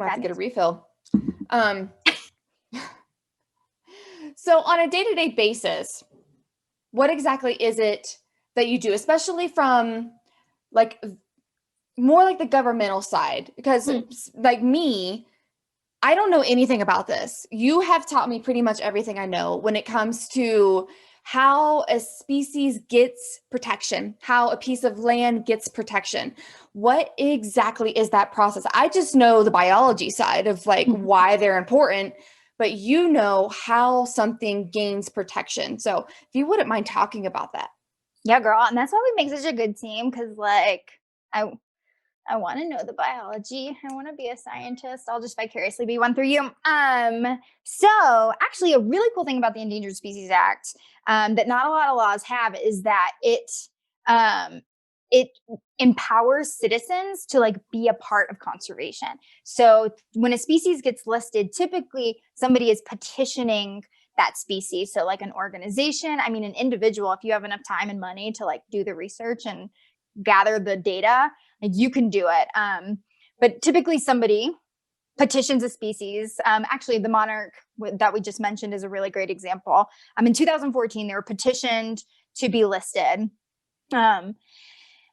I'll have to get a refill. So on a day-to-day basis, what exactly is it that you do, especially from like more like the governmental side? Because like me, I don't know anything about this. You have taught me pretty much everything I know when it comes to how a species gets protection, how a piece of land gets protection. What exactly is that process? I just know the biology side of like why they're important, but you know how something gains protection. So if you wouldn't mind talking about that. Yeah, girl. And that's why we make such a good team. Cause like I want to know the biology. I want to be a scientist. I'll just vicariously be one through you. So actually a really cool thing about the Endangered Species Act that not a lot of laws have is that it empowers citizens to like be a part of conservation. So when a species gets listed, typically somebody is petitioning that species. So like an organization, I mean, an individual, if you have enough time and money to like do the research and gather the data, like you can do it. But typically somebody petitions a species. Actually, the monarch that we just mentioned is a really great example. In 2014, they were petitioned to be listed.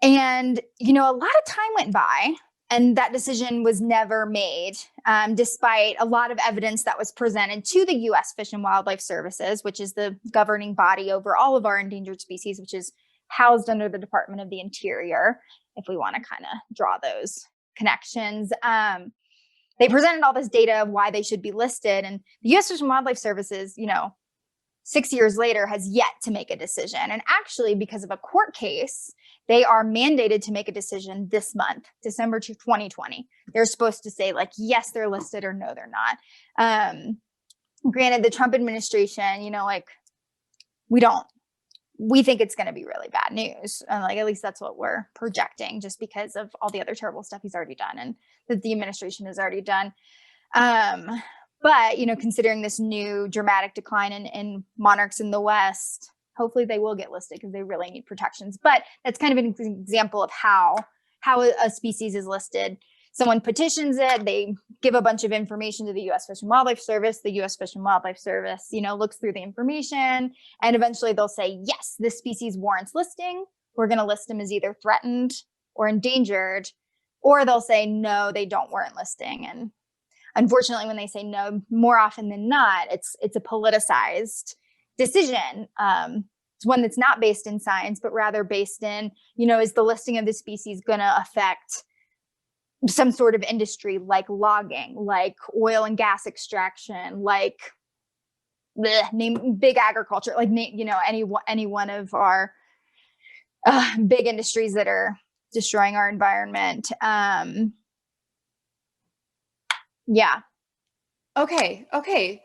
And, you know, a lot of time went by and that decision was never made, despite a lot of evidence that was presented to the U.S. Fish and Wildlife Services, which is the governing body over all of our endangered species, which is housed under the Department of the Interior, if we want to kind of draw those connections. They presented all this data of why they should be listed. And the U.S. Fish and Wildlife Services, you know, 6 years later has yet to make a decision. And actually, because of a court case, they are mandated to make a decision this month, December 2020. They're supposed to say like, yes, they're listed or no, they're not. Granted, the Trump administration, you know, like we think it's going to be really bad news. And like, at least that's what we're projecting just because of all the other terrible stuff he's already done and that the administration has already done. But, you know, considering this new dramatic decline in monarchs in the West, hopefully they will get listed because they really need protections. But that's kind of an example of how a species is listed. Someone petitions it, they give a bunch of information to the U.S. Fish and Wildlife Service. The U.S. Fish and Wildlife Service, you know, looks through the information and eventually they'll say, yes, this species warrants listing. We're going to list them as either threatened or endangered, or they'll say, no, they don't warrant listing. And unfortunately, when they say no, more often than not, it's a politicized decision. It's one that's not based in science, but rather based in, you know, is the listing of the species going to affect some sort of industry like logging, like oil and gas extraction, like name big agriculture, like, you know, any one of our big industries that are destroying our environment. Yeah. Okay.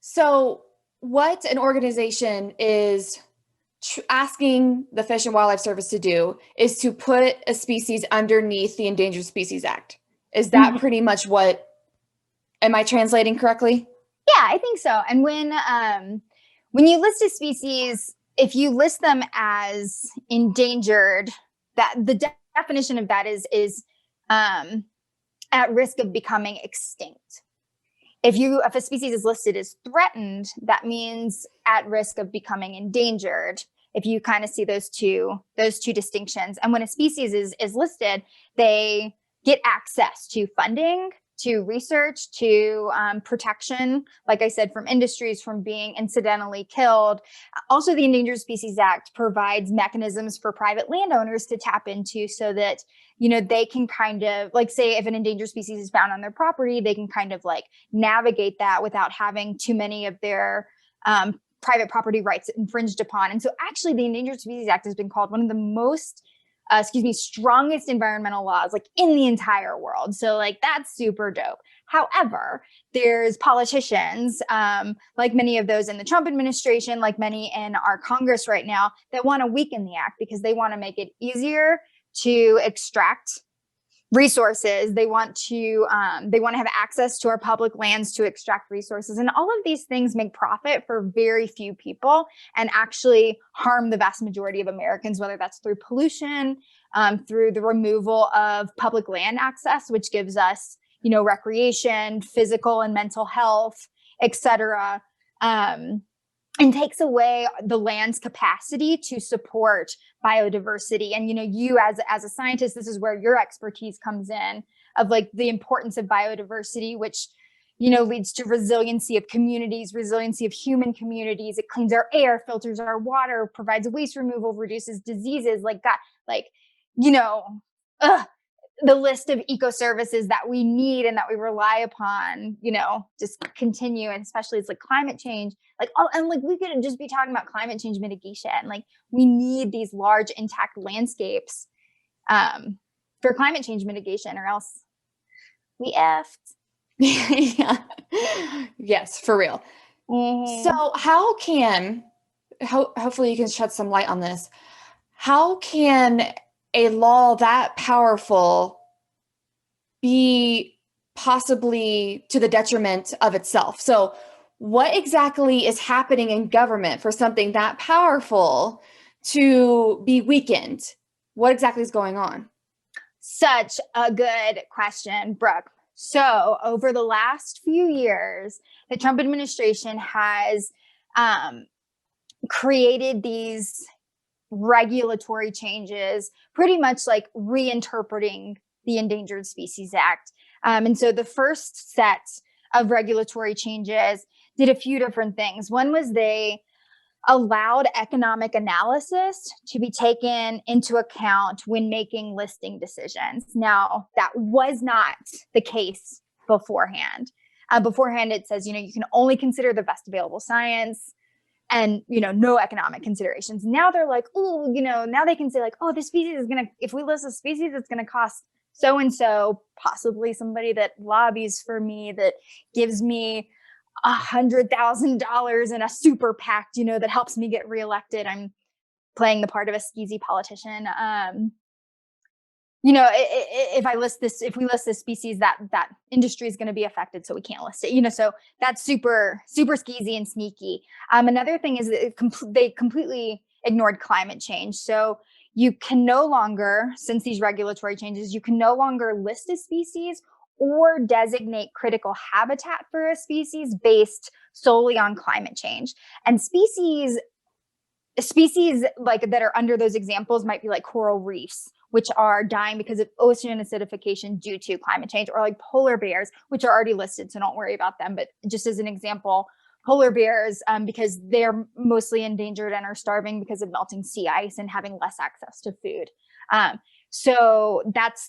So what an organization is asking the Fish and Wildlife Service to do is to put a species underneath the Endangered Species Act. Is that pretty much what, am I translating correctly? Yeah, I think so. And when you list a species, if you list them as endangered, that the definition of that is at risk of becoming extinct. If a species is listed as threatened, that means at risk of becoming endangered. If you kind of see those two distinctions. And when a species is listed, they get access to funding, to research, to protection, like I said, from industries, from being incidentally killed. Also, the Endangered Species Act provides mechanisms for private landowners to tap into so that, you know, they can kind of like, say if an endangered species is found on their property, they can kind of like navigate that without having too many of their private property rights infringed upon. And so actually the Endangered Species Act has been called one of the most strongest environmental laws like in the entire world. So like that's super dope. However, there's politicians, like many of those in the Trump administration, like many in our Congress right now, that want to weaken the act because they want to make it easier to extract resources. They want to have access to our public lands to extract resources. And all of these things make profit for very few people and actually harm the vast majority of Americans, whether that's through pollution, through the removal of public land access, which gives us, recreation, physical and mental health, etc. And takes away the land's capacity to support biodiversity. And, you as a scientist, this is where your expertise comes in, of like the importance of biodiversity, which, leads to resiliency of communities, resiliency of human communities. It cleans our air, filters our water, provides waste removal, reduces diseases, the list of eco services that we need and that we rely upon, just continue. And especially it's like climate change, we could just be talking about climate change mitigation. Like we need these large intact landscapes for climate change mitigation, or else we effed. Yeah. Yes, for real. Mm-hmm. So hopefully you can shed some light on this. How can a law that powerful be possibly to the detriment of itself? So what exactly is happening in government for something that powerful to be weakened? What exactly is going on? Such a good question, Brooke. So over the last few years, the Trump administration has created these regulatory changes, pretty much like reinterpreting the Endangered Species Act. And so the first set of regulatory changes did a few different things. One was they allowed economic analysis to be taken into account when making listing decisions. Now, that was not the case beforehand. Beforehand, it says, you can only consider the best available science and, no economic considerations. Now they're like, oh, now they can say like, oh, this species is if we list a species, it's going to cost so-and-so, possibly somebody that lobbies for me, that gives me $100,000 in a super PAC, that helps me get reelected. I'm playing the part of a skeezy politician. If we list this species, that industry is going to be affected, so we can't list it. So that's super, super skeezy and sneaky. Another thing is that they completely ignored climate change. So you can no longer, since these regulatory changes, you can no longer list a species or designate critical habitat for a species based solely on climate change. And species like that are under those examples might be like coral reefs, which are dying because of ocean acidification due to climate change, or like polar bears, which are already listed, so don't worry about them. But just as an example, polar bears, because they're mostly endangered and are starving because of melting sea ice and having less access to food. So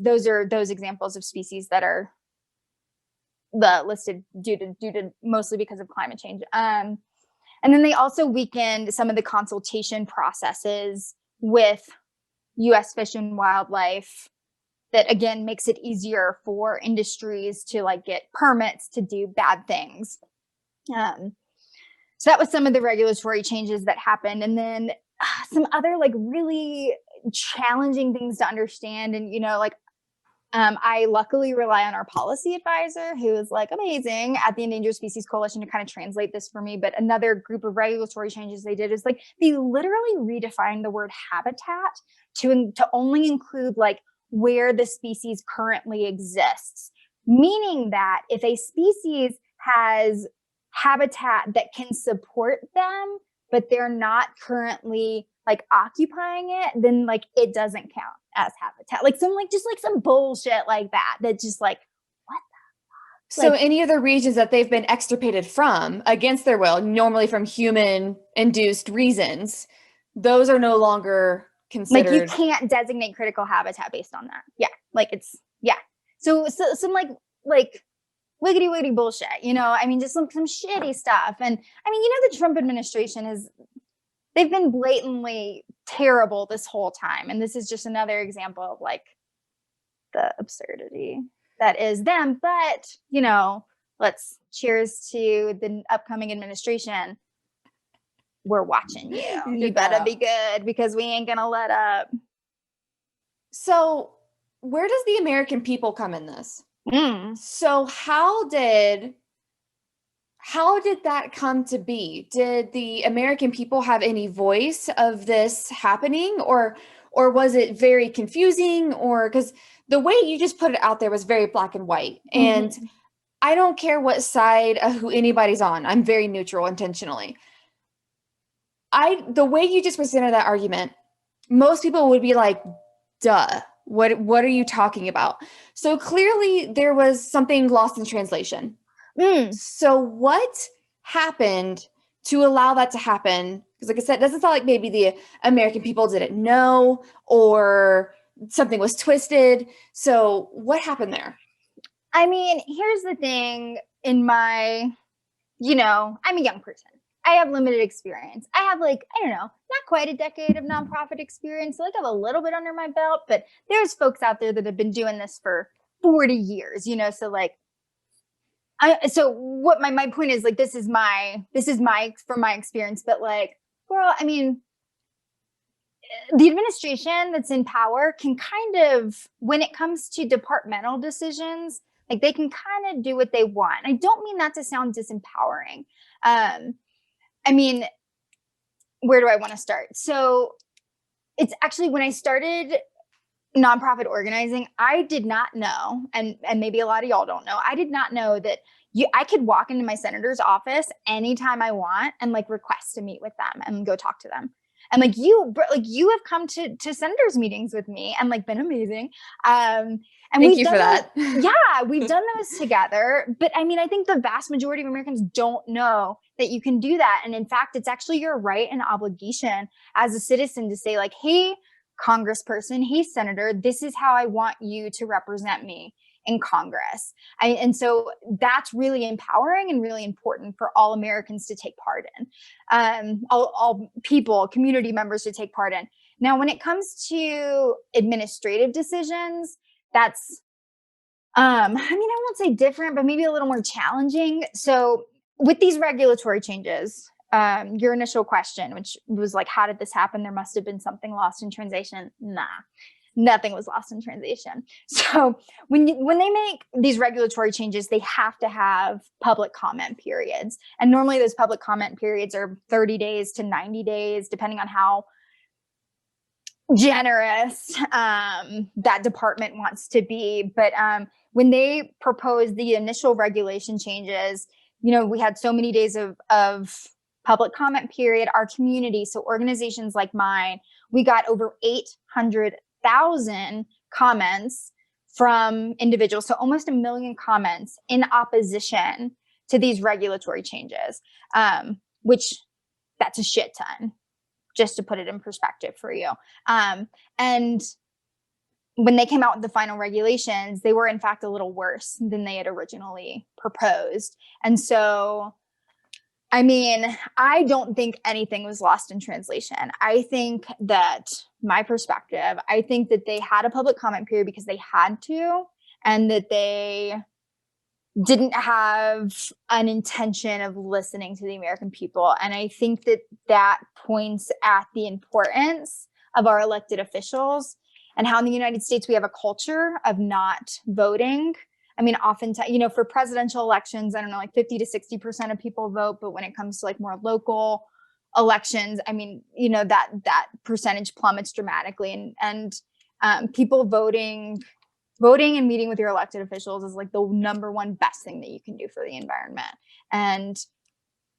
those are those examples of species that are listed due to mostly because of climate change. And then they also weakened some of the consultation processes with U.S. Fish and Wildlife. That again makes it easier for industries to like get permits to do bad things. So that was some of the regulatory changes that happened. And then some other like really challenging things to understand. And, I luckily rely on our policy advisor, who is like amazing at the Endangered Species Coalition, to kind of translate this for me. But another group of regulatory changes they did is like they literally redefined the word habitat to only include like where the species currently exists, meaning that if a species has habitat that can support them, but they're not currently like occupying it, then like it doesn't count as habitat. Like some bullshit like that. That just like, what the fuck? So any of the regions that they've been extirpated from against their will, normally from human induced reasons, those are no longer considered. Like you can't designate critical habitat based on that. Yeah. Like it's, yeah. So some like wiggity wiggity bullshit, just some shitty stuff. And the Trump administration they've been blatantly terrible this whole time. And this is just another example of like the absurdity that is them. But, let's cheers to the upcoming administration. We're watching you. You better be good, because we ain't going to let up. So where does the American people come in this? So how did that come to be? Did the American people have any voice of this happening, or was it very confusing? Or because the way you just put it out there was very black and white. And Mhm. I don't care what side of who anybody's on. I'm very neutral intentionally. The way you just presented that argument, most people would be like, duh, what are you talking about? So clearly there was something lost in translation. Mm. So what happened to allow that to happen? Because like I said, it doesn't sound like maybe the American people didn't know or something was twisted. So what happened there? I mean, here's the thing in my, I'm a young person. I have limited experience. I have like, I don't know, not quite a decade of nonprofit experience. So like I have a little bit under my belt, but there's folks out there that have been doing this for 40 years, so like so what my point is, like, this is my from my experience, but like, girl, I mean, the administration that's in power can kind of, when it comes to departmental decisions, like they can kind of do what they want. I don't mean that to sound disempowering. I mean, where do I want to start? So it's actually when I started nonprofit organizing, I did not know, and maybe a lot of y'all don't know, I did not know that I could walk into my senator's office anytime I want and like request to meet with them and go talk to them. And like you have come to senators meetings with me and like been amazing. And Thank we've you done for those, that. yeah, we've done those together. But I mean, I think the vast majority of Americans don't know that you can do that. And in fact, it's actually your right and obligation as a citizen to say like, hey, congressperson, hey, senator, this is how I want you to represent me in Congress. And so that's really empowering and really important for all Americans to take part in, all people, community members to take part in. Now, when it comes to administrative decisions, that's, I mean, I won't say different, but maybe a little more challenging. So with these regulatory changes, your initial question, which was like, how did this happen? There must have been something lost in translation. Nah, nothing was lost in translation. So when they make these regulatory changes, they have to have public comment periods. And normally those public comment periods are 30 days to 90 days, depending on how generous that department wants to be. But when they proposed the initial regulation changes, we had so many days of public comment period. Our community, so organizations like mine, we got over 800,000 comments from individuals. So almost 1 million comments in opposition to these regulatory changes, which that's a shit ton, just to put it in perspective for you. And when they came out with the final regulations, they were in fact a little worse than they had originally proposed. And so, I mean, I don't think anything was lost in translation. I think that my perspective, I think that they had a public comment period because they had to, and that they didn't have an intention of listening to the American people. And I think that that points at the importance of our elected officials and how in the United States we have a culture of not voting. I mean, oftentimes, for presidential elections, I don't know, like 50 to 60% of people vote. But when it comes to like more local elections, I mean, that percentage plummets dramatically. And people voting and meeting with your elected officials is like the number one best thing that you can do for the environment. And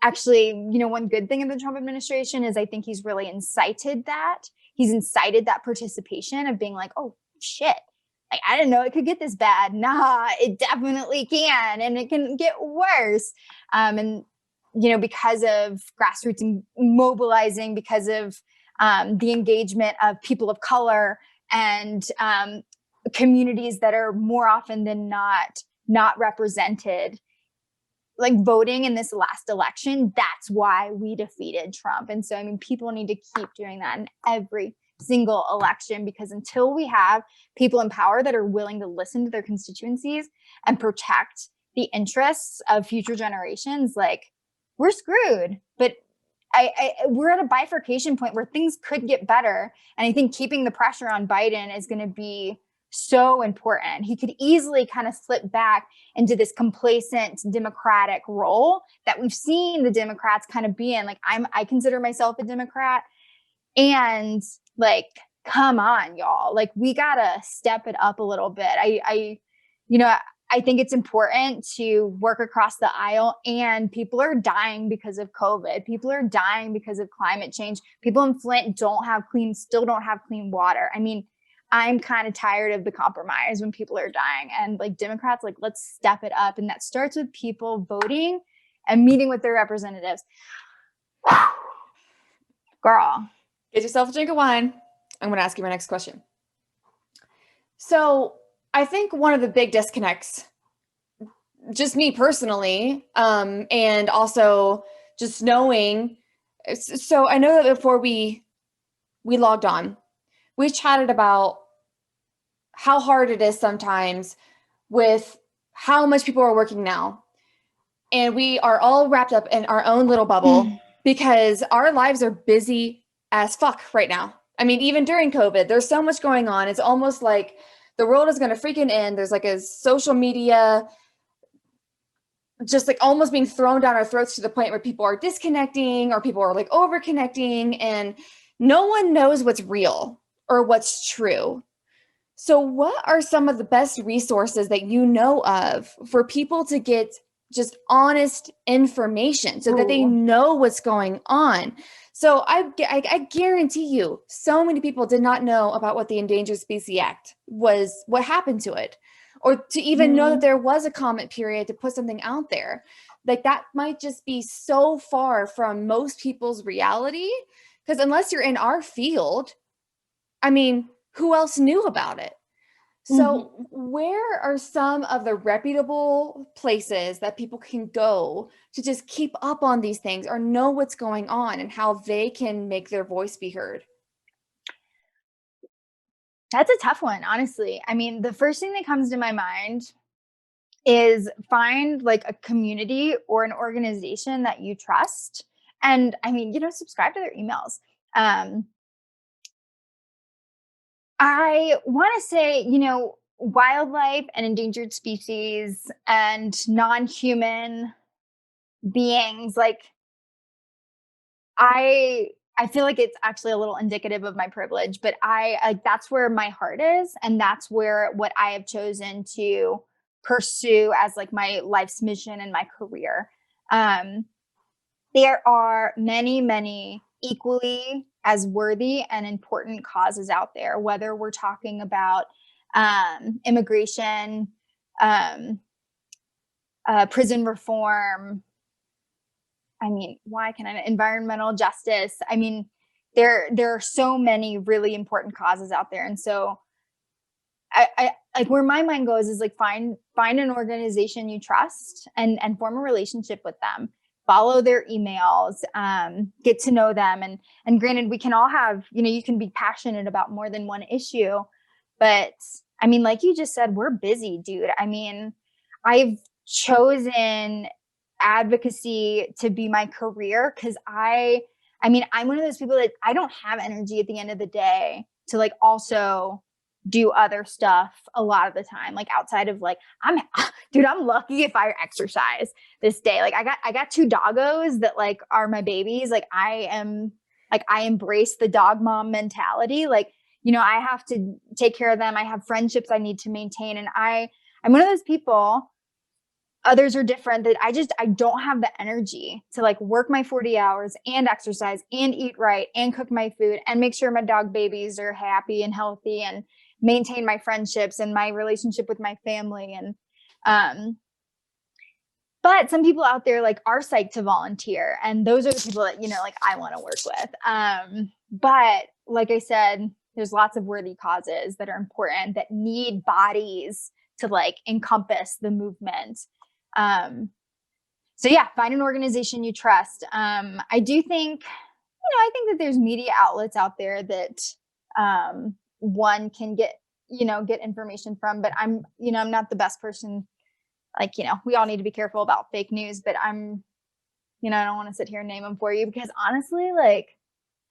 actually, one good thing of the Trump administration is I think he's really incited that. He's incited that participation of being like, oh, shit. Like, I didn't know it could get this bad. Nah, it definitely can. And it can get worse. And, because of grassroots mobilizing, because of the engagement of people of color and communities that are more often than not represented, like voting in this last election, that's why we defeated Trump. And so, I mean, people need to keep doing that in every single election, because until we have people in power that are willing to listen to their constituencies and protect the interests of future generations, like, we're screwed. But we're at a bifurcation point where things could get better. And I think keeping the pressure on Biden is going to be so important. He could easily kind of slip back into this complacent Democratic role that we've seen the Democrats kind of be in. Like, I consider myself a Democrat, and like come on, y'all. Like, we gotta step it up a little bit. You know, I think it's important to work across the aisle, and people are dying because of COVID. People are dying because of climate change. People in Flint still don't have clean water. I mean, I'm kind of tired of the compromise when people are dying, and like Democrats, like, let's step it up. And that starts with people voting and meeting with their representatives. Girl. Get yourself a drink of wine. I'm going to ask you my next question. So I think one of the big disconnects, just me personally, and also just knowing, so I know that before we logged on, we chatted about how hard it is sometimes with how much people are working now. And we are all wrapped up in our own little bubble because our lives are busy as fuck right now. I mean, even during COVID, there's so much going on. It's almost like the world is going to freaking end. There's like a social media just like almost being thrown down our throats to the point where people are disconnecting or people are like over connecting, and no one knows what's real or what's true. So what are some of the best resources that you know of for people to get just honest information so that they know what's going on? So I guarantee you, so many people did not know about what the Endangered Species Act was, what happened to it, or to even know that there was a comment period to put something out there. Like, that might just be so far from most people's reality, because unless you're in our field, I mean, who else knew about it? So where are some of the reputable places that people can go to just keep up on these things or know what's going on and how they can make their voice be heard? That's a tough one, honestly. I mean, the first thing that comes to my mind is find like a community or an organization that you trust. And I mean, subscribe to their emails. I want to say, wildlife and endangered species and non-human beings, like, I feel like it's actually a little indicative of my privilege, but that's where my heart is, and that's where what I have chosen to pursue as like my life's mission and my career. There are many, many equally as worthy and important causes out there, whether we're talking about immigration, prison reform. I mean, environmental justice. I mean, there are so many really important causes out there. And so I like, where my mind goes is like, find an organization you trust and form a relationship with them. Follow their emails, get to know them. And granted, we can all have, you can be passionate about more than one issue, but I mean, like you just said, we're busy, dude. I mean, I've chosen advocacy to be my career because I'm one of those people that I don't have energy at the end of the day to like also do other stuff a lot of the time, like outside of like, I'm lucky if I exercise this day. Like, I got 2 doggos that like are my babies. Like, I embrace the dog mom mentality. Like, I have to take care of them. I have friendships I need to maintain. And I'm one of those people. Others are different, that I don't have the energy to like work my 40 hours and exercise and eat right and cook my food and make sure my dog babies are happy and healthy and maintain my friendships and my relationship with my family. And but some people out there like are psyched to volunteer, and those are the people that like I want to work with. But like I said, there's lots of worthy causes that are important that need bodies to like encompass the movement. So yeah, find an organization you trust. I do think, I think that there's media outlets out there that one can get information from, but I'm not the best person. Like, we all need to be careful about fake news, but I don't want to sit here and name them for you because honestly, like,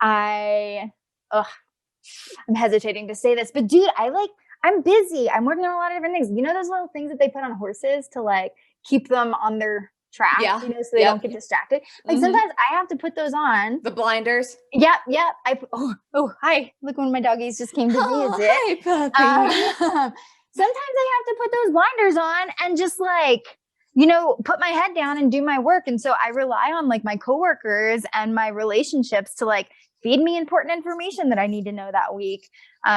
I'm hesitating to say this, but dude, I'm busy. I'm working on a lot of different things. Those little things that they put on horses to like keep them on their track, Yeah. so they don't get distracted. Like sometimes I have to put those on. The blinders. Yep. Hi, look, one of my doggies just came to visit. Hi, puppy. Sometimes I have to put those blinders on and just like, put my head down and do my work. And so I rely on like my coworkers and my relationships to like feed me important information that I need to know that week.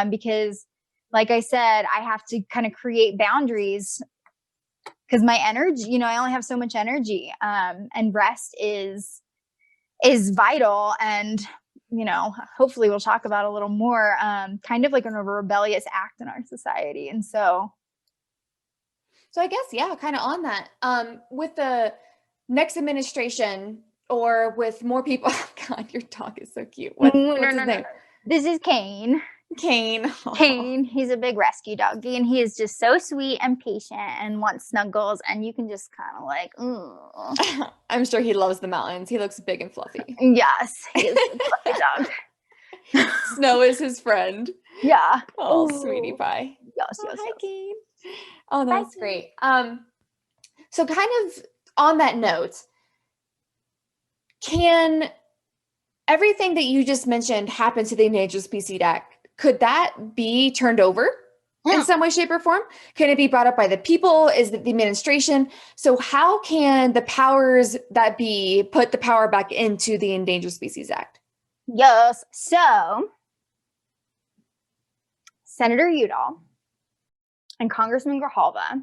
Because like I said, I have to kind of create boundaries because my energy, I only have so much energy. And rest is vital. And, hopefully we'll talk about a little more, kind of like a rebellious act in our society. And so I guess, yeah, kind of on that, with the next administration or with more people, oh God, your dog is so cute. What's his name? This is Kane. Kane. Kane, he's a big rescue doggy, and he is just so sweet and patient and wants snuggles, and you can just kind of like, ooh. I'm sure he loves the mountains. He looks big and fluffy. Yes, he is a fluffy dog. Snow is his friend. Yeah. Oh, sweetie pie. Yes, Hi, Kane. Oh, that's Bye. great. So kind of on that note, can everything that you just mentioned happen to the Endangered Species Act? Could that be turned over in some way, shape, or form? Can it be brought up by the people? Is it the administration? So how can the powers that be put the power back into the Endangered Species Act? Yes. So Senator Udall and Congressman Grijalva,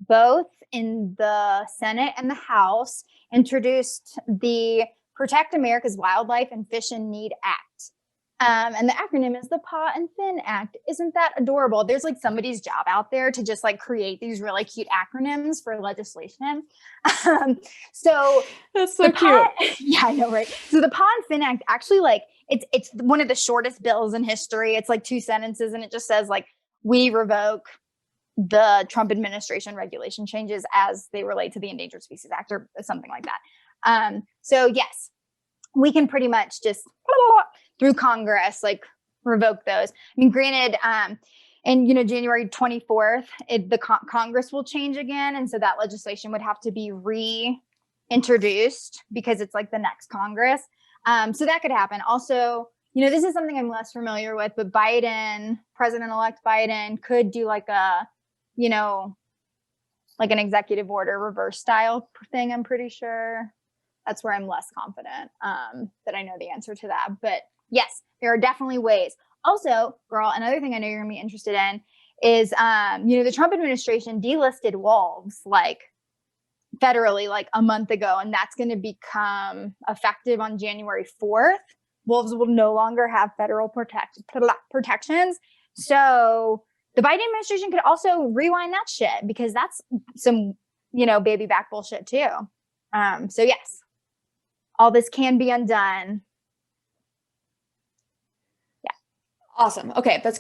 both in the Senate and the House, introduced the Protect America's Wildlife and Fish in Need Act. And the acronym is the Paw and Fin Act. Isn't that adorable? There's like somebody's job out there to just like create these really cute acronyms for legislation. So that's so cute. Yeah, I know, right? So the Paw and Fin Act actually like it's one of the shortest bills in history. It's like 2 sentences, and it just says like, we revoke the Trump administration regulation changes as they relate to the Endangered Species Act or something like that. So yes, we can pretty much just through Congress, like revoke those. I mean, granted, and January 24th, the Congress will change again. And so that legislation would have to be reintroduced because it's like the next Congress. So that could happen. Also, this is something I'm less familiar with, but President-elect Biden could do like a, like an executive order reverse style thing. I'm pretty sure that's where I'm less confident that I know the answer to that. But yes, there are definitely ways. Also, girl, another thing I know you're gonna be interested in is, the Trump administration delisted wolves like federally like a month ago, and that's going to become effective on January 4th. Wolves will no longer have federal protections. So the Biden administration could also rewind that shit because that's some, baby back bullshit too. So yes, all this can be undone. Awesome. Okay, that's good.